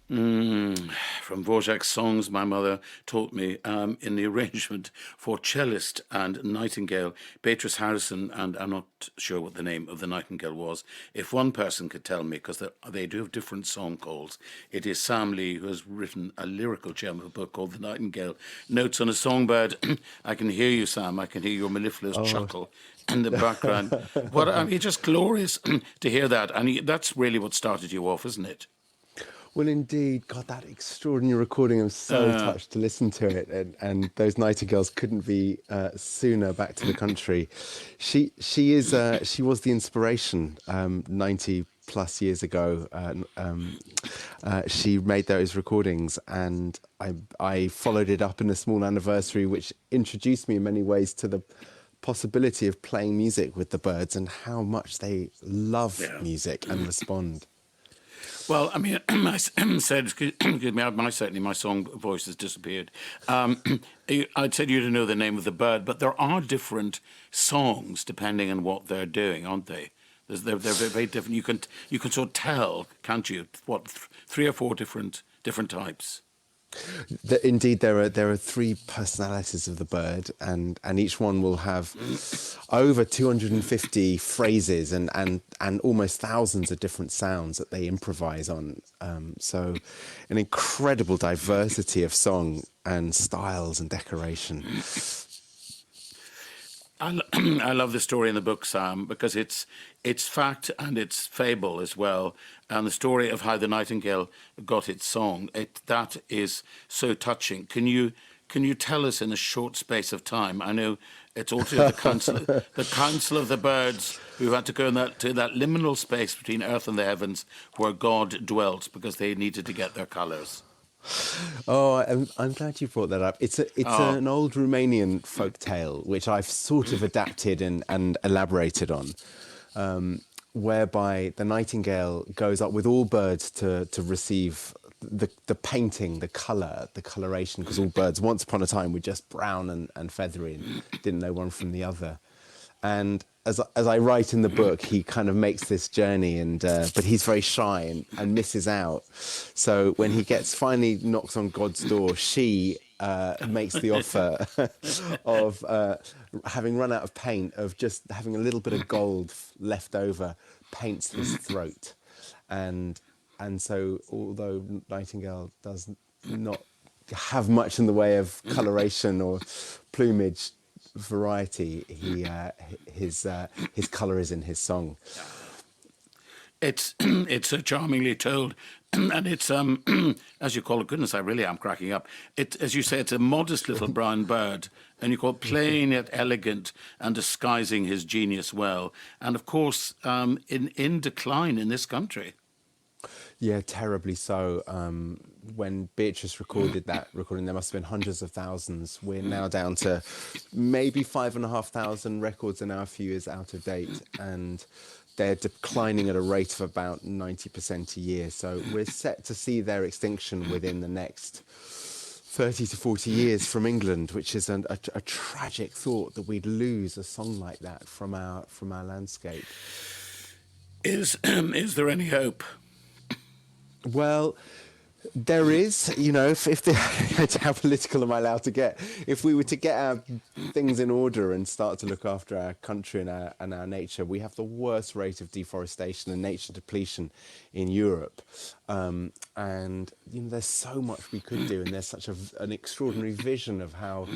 From Dvorak's songs, my mother taught me in the arrangement for cellist and nightingale, Beatrice Harrison, and I'm not sure what the name of the nightingale was. If one person could tell me, because they do have different song calls, it is Sam Lee, who has written a lyrical gem of a book called The Nightingale Notes on a Songbird. I can hear you, Sam. I can hear your mellifluous Oh, chuckle in the background. What I mean, it's just glorious to hear that, and that's really what started you off, isn't it? well, indeed. God, that extraordinary recording. I'm so Uh, touched to listen to it, and those nightingales couldn't be sooner back to the country. She was the inspiration 90 plus years ago. She made those recordings, and I followed it up in a small anniversary, which introduced me in many ways to the possibility of playing music with the birds and how much they love yeah. music and respond. Well, I mean, I said, excuse me, certainly my song voice has disappeared. I'd said you didn't know the name of the bird, but there are different songs depending on what they're doing, aren't they? They're very, very different. You can sort of tell, can't you? What three or four different types. Indeed, there are three personalities of the bird, and each one will have over 250 phrases and almost thousands of different sounds that they improvise on. So, an incredible diversity of song and styles and decoration. I love the story in the book, Sam, because it's fact and it's fable as well, and the story of how the nightingale got its song. That is so touching. Can you tell us in a short space of time? I know it's all to do with the council of the birds who had to go to that liminal space between earth and the heavens where God dwelt because they needed to get their colours. Oh, I'm glad you brought that up. It's Oh, an old Romanian folk tale which I've sort of adapted and elaborated on, whereby the nightingale goes up with all birds to receive the painting, the coloration, because all birds once upon a time were just brown and feathery and didn't know one from the other. And as I write in the book, he kind of makes this journey, and but he's very shy and misses out. So when he finally knocks on God's door, she makes the offer of having run out of paint, of just having a little bit of gold left over, paints his throat, and so although Nightingale does not have much in the way of coloration or plumage variety, his color is in his song. it's so charmingly told, and it's as you call it. Goodness, I really am cracking up. As you say, it's a modest little brown bird, and you call it plain yet elegant and disguising his genius well. And of course, in decline in this country. Yeah, terribly so. When Beatrice recorded that recording, there must have been hundreds of thousands. We're now down to maybe 5,500 records are now a few years out of date, and they're declining at a rate of about 90% a year. So we're set to see their extinction within the next 30 to 40 years from England, which is a tragic thought that we'd lose a song like that from our landscape. Is there any hope? Well, there is, if how political am I allowed to get? If we were to get our things in order and start to look after our country and our nature, we have the worst rate of deforestation and nature depletion in Europe. And, there's so much we could do, and there's such an extraordinary vision of how,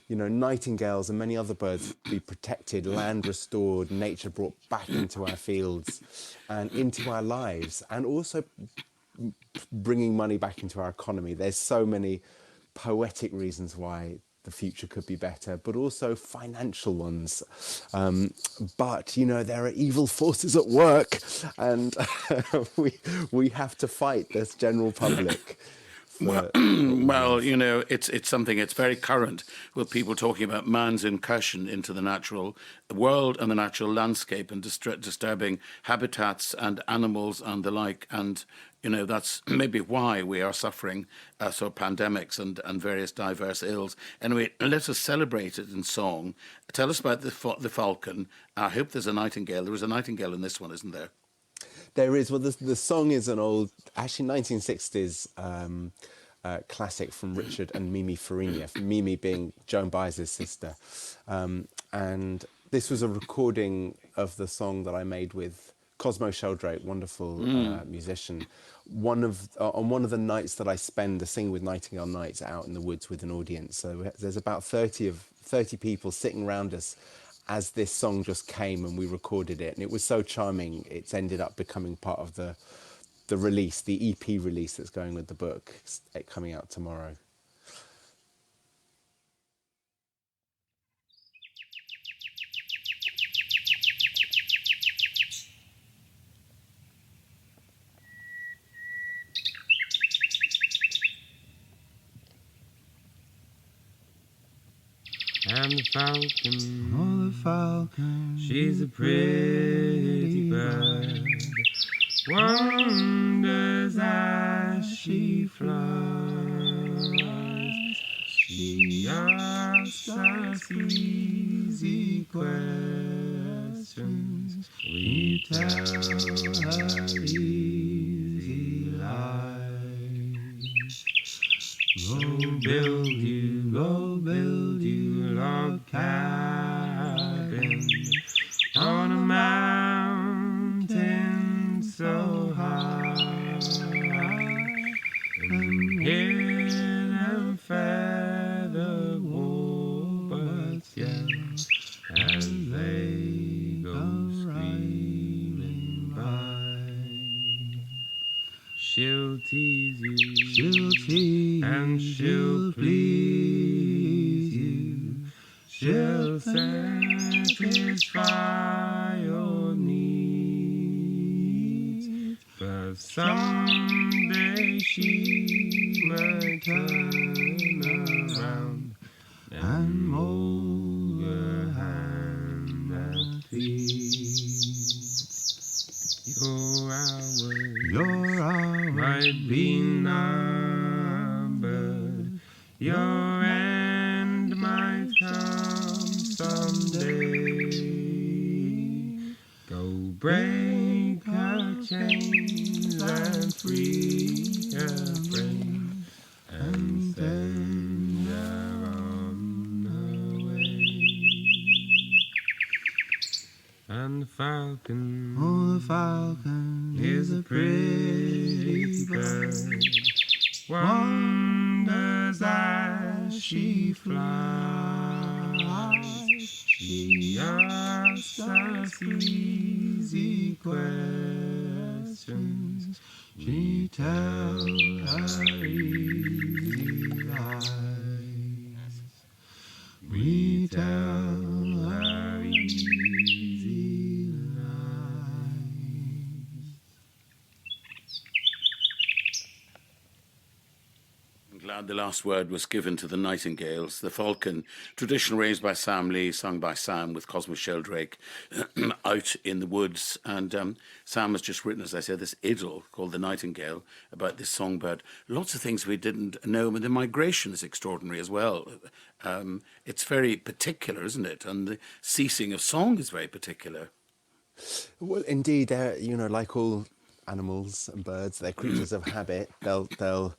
nightingales and many other birds be protected, land restored, nature brought back into our fields and into our lives, and also bringing money back into our economy. There's so many poetic reasons why the future could be better, but also financial ones. But there are evil forces at work, and we have to fight this general public Well, for what we well, have. it's something. It's very current with people talking about man's incursion into the natural world and the natural landscape and disturbing habitats and animals and the like. And that's maybe why we are suffering pandemics and various diverse ills. Anyway, let us celebrate it in song. Tell us about the falcon. I hope there's a nightingale. There is a nightingale in this one, isn't there? There is. Well, the song is an old, actually 1960s classic from Richard and Mimi Farina, Mimi being Joan Baez's sister. And this was a recording of the song that I made with Cosmo Sheldrake, wonderful musician. On one of the nights that I spend the Sing with Nightingale nights out in the woods with an audience. So there's about 30 people sitting around us as this song just came, and we recorded it, and it was so charming. It's ended up becoming part of the release, the EP release that's going with the book, coming out tomorrow. And the falcon, oh the falcon, she's a pretty bird, wonders as she flies. She asks us easy questions, we tell her easy lies. Go build you log cabin on a mountain so high, and hear them feather warbirds yell as they go screaming by. She'll tease you, and she'll please you. She'll satisfy your needs, but someday she might turn around and mold your hand and feet. Your hours might be numbered, your end might come someday. Go break her chains and free her frame, and send her on her way. And the falcon, oh the falcon, is a pretty bird, wonders as she flies. She asks us easy questions, we tell her easy lies. We tell her easy Glad the last word was given to the nightingales. The falcon, tradition raised by Sam Lee, sung by Sam with Cosmo Sheldrake, out in the woods. And Sam has just written, as I said, this idyll called The Nightingale about this songbird. Lots of things we didn't know, but the migration is extraordinary as well. It's very particular, isn't it? And the ceasing of song is very particular. Well, indeed, like all animals and birds, they're creatures of habit. They'll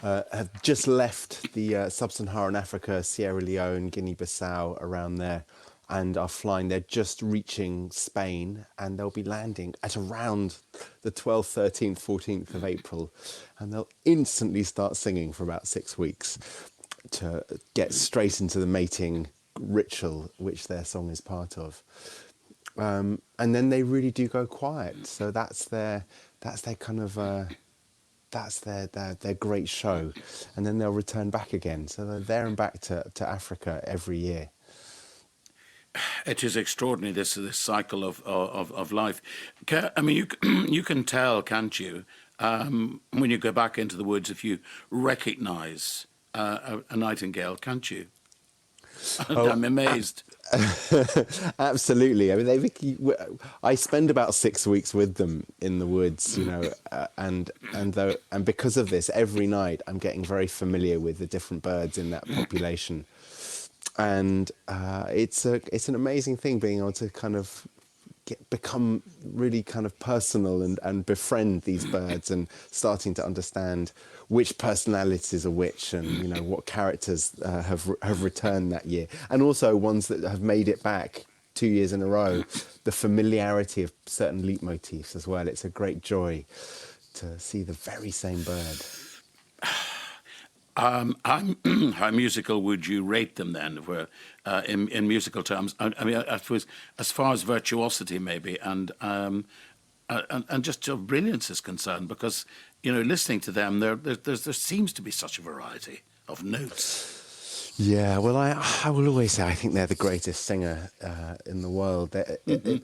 have just left the sub-Saharan Africa, Sierra Leone, Guinea-Bissau, around there, and are flying. They're just reaching Spain, and they'll be landing at around the 12th, 13th, 14th of April, and they'll instantly start singing for about 6 weeks to get straight into the mating ritual, which their song is part of. And then they really do go quiet. So that's their kind of that's their great show, and then they'll return back again. So they're there and back to Africa every year. It is extraordinary, this cycle of life. I mean, you can tell, can't you, when you go back into the woods, if you recognise a nightingale, can't you? I'm amazed. Absolutely. I mean, I spend about 6 weeks with them in the woods, and because of this, every night I'm getting very familiar with the different birds in that population, and it's an amazing thing being able to kind of become really kind of personal and befriend these birds, and starting to understand which personalities are which, and you know what characters have returned that year, and also ones that have made it back 2 years in a row. The familiarity of certain leitmotifs as well. It's a great joy to see the very same bird. How musical would you rate them then, in musical terms? I mean, I suppose as far as virtuosity maybe, and just brilliance is concerned, because you know, listening to them, there seems to be such a variety of notes. Yeah, well, I will always say I think they're the greatest singer in the world.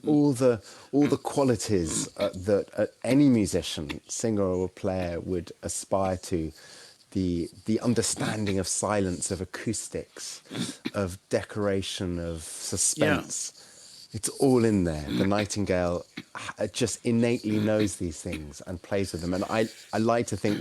All the qualities that any musician, singer or player would aspire to. The understanding of silence, of acoustics, of decoration, of suspense. Yeah. It's all in there. The nightingale just innately knows these things and plays with them. And I like to think